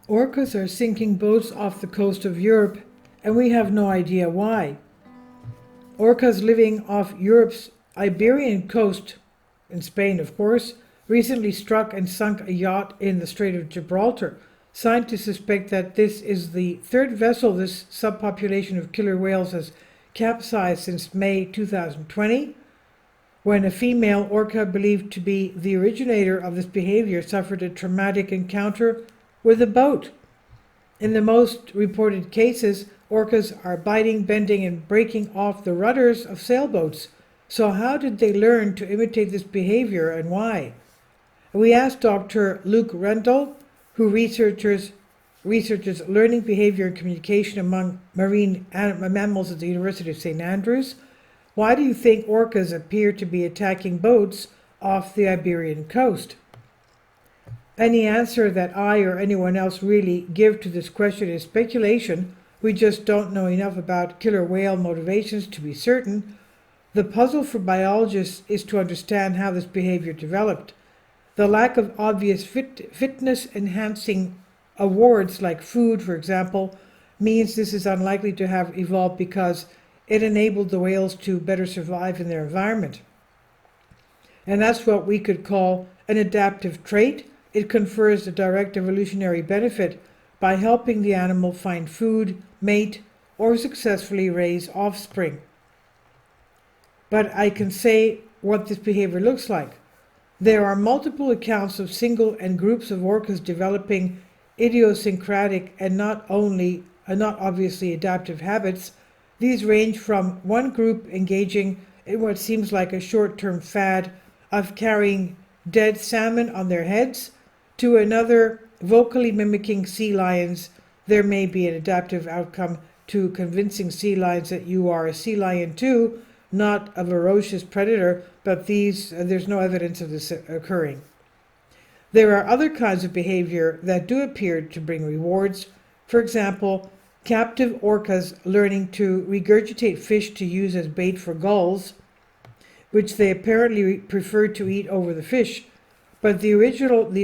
Orcas are sinking boats off the coast of Europe, and we have no idea why. Orcas living off Europe's Iberian coast, in Spain of course, recently struck and sunk a yacht in the Strait of Gibraltar. Scientists suspect that this is the third vessel this subpopulation of killer whales has capsized since May 2020, when a female orca believed to be the originator of this behavior suffered a traumatic encounter with a boat. In the most reported cases, orcas are biting, bending, and breaking off the rudders of sailboats. So how did they learn to imitate this behavior, and why? We asked Dr. Luke Rendell, who researches learning behavior and communication among marine mammals at the University of St. Andrews, why do you think orcas appear to be attacking boats off the Iberian coast? Any answer that I or anyone else really give to this question is speculation. We just don't know enough about killer whale motivations to be certain. The puzzle for biologists is to understand how this behavior developed. The lack of obvious fitness-enhancing awards like food, for example, means this is unlikely to have evolved because it enabled the whales to better survive in their environment. And that's what we could call an adaptive trait. It confers a direct evolutionary benefit by helping the animal find food, mate, or successfully raise offspring. But I can say what this behavior looks like. There are multiple accounts of single and groups of orcas developing idiosyncratic and not obviously adaptive habits. These range from one group engaging in what seems like a short-term fad of carrying dead salmon on their heads to another vocally mimicking sea lions. There may be an adaptive outcome to convincing sea lions that you are a sea lion too, not a ferocious predator, but there's no evidence of this occurring. There are other kinds of behavior that do appear to bring rewards. For example, captive orcas learning to regurgitate fish to use as bait for gulls, which they apparently prefer to eat over the fish. But the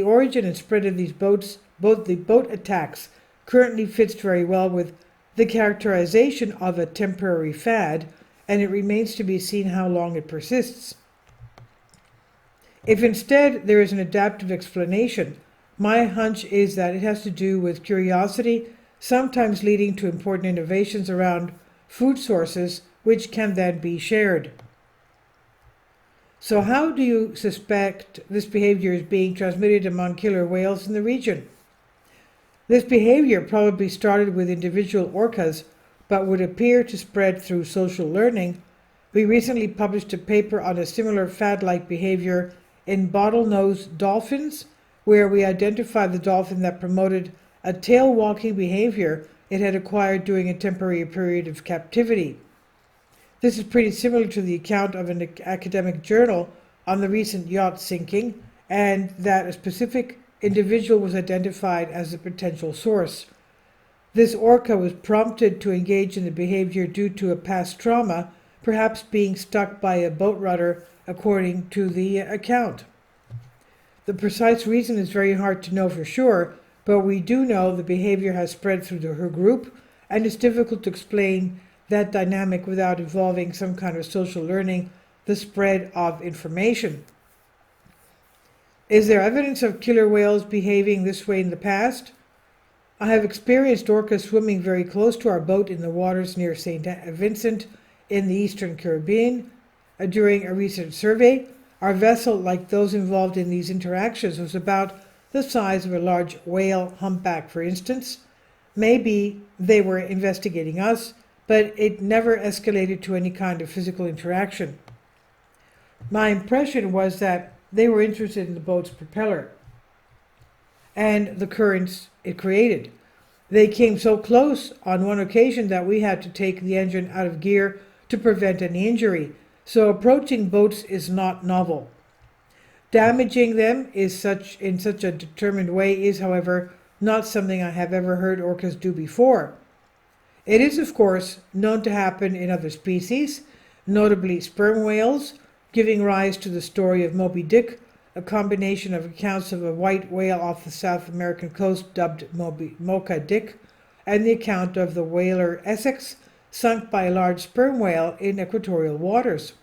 origin and spread of these boat attacks currently fits very well with the characterization of a temporary fad, and it remains to be seen how long it persists. If instead there is an adaptive explanation, my hunch is that it has to do with curiosity, sometimes leading to important innovations around food sources, which can then be shared. So how do you suspect this behavior is being transmitted among killer whales in the region? This behavior probably started with individual orcas, but would appear to spread through social learning. We recently published a paper on a similar fad-like behavior in bottlenose dolphins, where we identified the dolphin that promoted a tail-walking behavior it had acquired during a temporary period of captivity. This is pretty similar to the account of an academic journal on the recent yacht sinking, and that a specific individual was identified as a potential source. This orca was prompted to engage in the behavior due to a past trauma, perhaps being stuck by a boat rudder, according to the account. The precise reason is very hard to know for sure, but we do know the behavior has spread through her group, and it's difficult to explain that dynamic without involving some kind of social learning, the spread of information. Is there evidence of killer whales behaving this way in the past? I have experienced orcas swimming very close to our boat in the waters near St. Vincent in the Eastern Caribbean. During a recent survey, our vessel, like those involved in these interactions, was about the size of a large whale humpback, for instance. Maybe they were investigating us, but it never escalated to any kind of physical interaction. My impression was that they were interested in the boat's propeller and the currents it created. They came so close on one occasion that we had to take the engine out of gear to prevent any injury. So approaching boats is not novel. Damaging them in such a determined way is, however, not something I have ever heard orcas do before. It is, of course, known to happen in other species, notably sperm whales, giving rise to the story of Moby Dick, a combination of accounts of a white whale off the South American coast dubbed Mocha Dick, and the account of the whaler Essex, sunk by a large sperm whale in equatorial waters.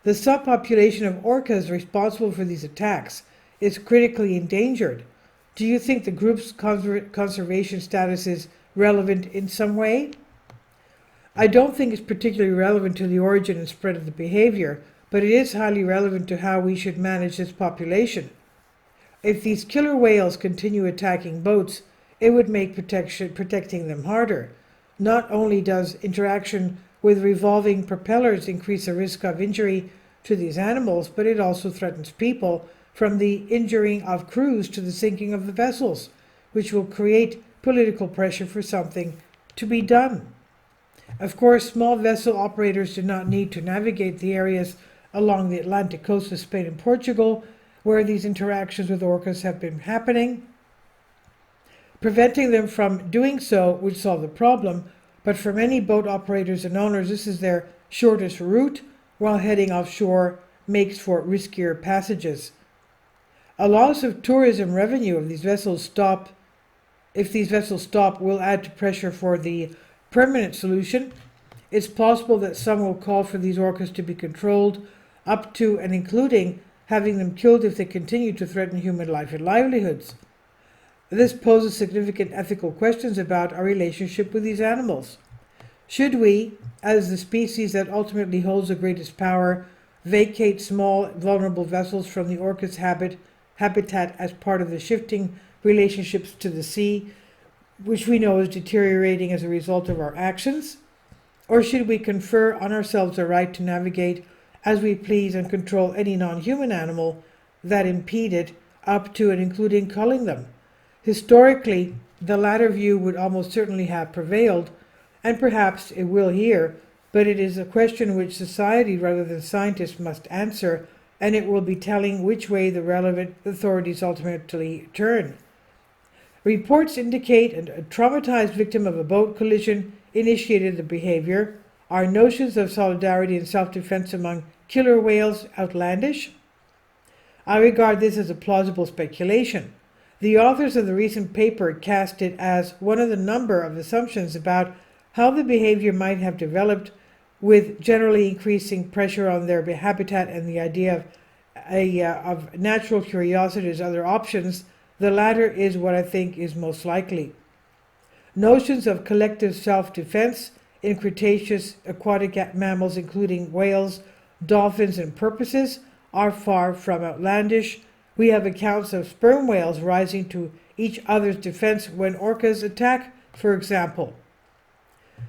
The subpopulation of orcas responsible for these attacks is critically endangered. Do you think the group's conservation status is relevant in some way? I don't think it's particularly relevant to the origin and spread of the behavior, but it is highly relevant to how we should manage this population. If these killer whales continue attacking boats, it would make protecting them harder. Not only does interaction with revolving propellers increase the risk of injury to these animals, but it also threatens people, from the injuring of crews to the sinking of the vessels, which will create political pressure for something to be done. Of course, small vessel operators do not need to navigate the areas along the Atlantic coast of Spain and Portugal, where these interactions with orcas have been happening. Preventing them from doing so would solve the problem, but for many boat operators and owners, this is their shortest route, while heading offshore makes for riskier passages. A loss of tourism revenue if these vessels stop will add to pressure for the permanent solution. It's possible that some will call for these orcas to be controlled, up to and including having them killed if they continue to threaten human life and livelihoods. This poses significant ethical questions about our relationship with these animals. Should we, as the species that ultimately holds the greatest power, vacate small, vulnerable vessels from the orca's habitat as part of the shifting relationships to the sea, which we know is deteriorating as a result of our actions? Or should we confer on ourselves the right to navigate as we please and control any non-human animal that impede it, up to and including culling them? Historically, the latter view would almost certainly have prevailed, and perhaps it will here, but it is a question which society rather than scientists must answer, and it will be telling which way the relevant authorities ultimately turn. Reports indicate a traumatized victim of a boat collision initiated the behavior. Are notions of solidarity and self-defense among killer whales outlandish? I regard this as a plausible speculation. The authors of the recent paper cast it as one of the number of assumptions about how the behavior might have developed, with generally increasing pressure on their habitat and the idea of natural curiosity as other options. The latter is what I think is most likely. Notions of collective self-defense in Cretaceous aquatic mammals, including whales, dolphins, and porpoises, are far from outlandish. We have accounts of sperm whales rising to each other's defense when orcas attack, for example.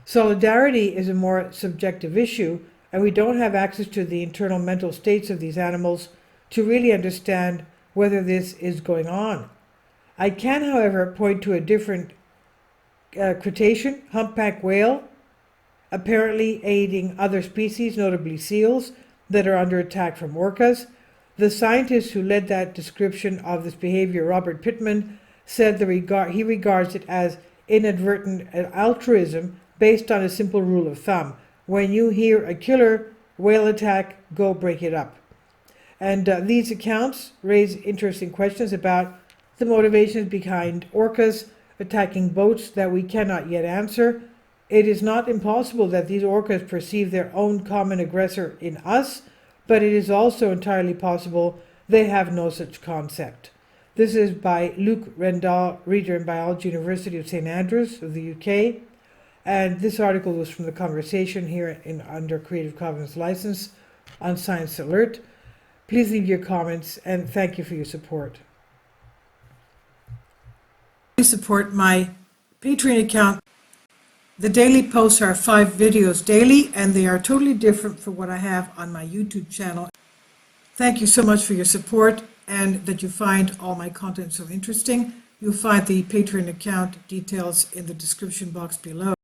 Solidarity is a more subjective issue, and we don't have access to the internal mental states of these animals to really understand whether this is going on. I can, however, point to a different Cretacean humpback whale apparently aiding other species, notably seals, that are under attack from orcas. The scientist who led that description of this behavior, Robert Pittman, said he regards it as inadvertent altruism based on a simple rule of thumb. When you hear a killer whale attack, go break it up. And these accounts raise interesting questions about the motivations behind orcas attacking boats that we cannot yet answer. It is not impossible that these orcas perceive their own common aggressor in us, but it is also entirely possible they have no such concept. This is by Luke Rendall, reader in Biology, University of St Andrews of the UK, and this article was from The Conversation here under Creative Commons license on Science Alert. Please leave your comments, and thank you for your support. Please support my Patreon account. The daily posts are 5 videos daily, and they are totally different from what I have on my YouTube channel. Thank you so much for your support and that you find all my content so interesting. You'll find the Patreon account details in the description box below.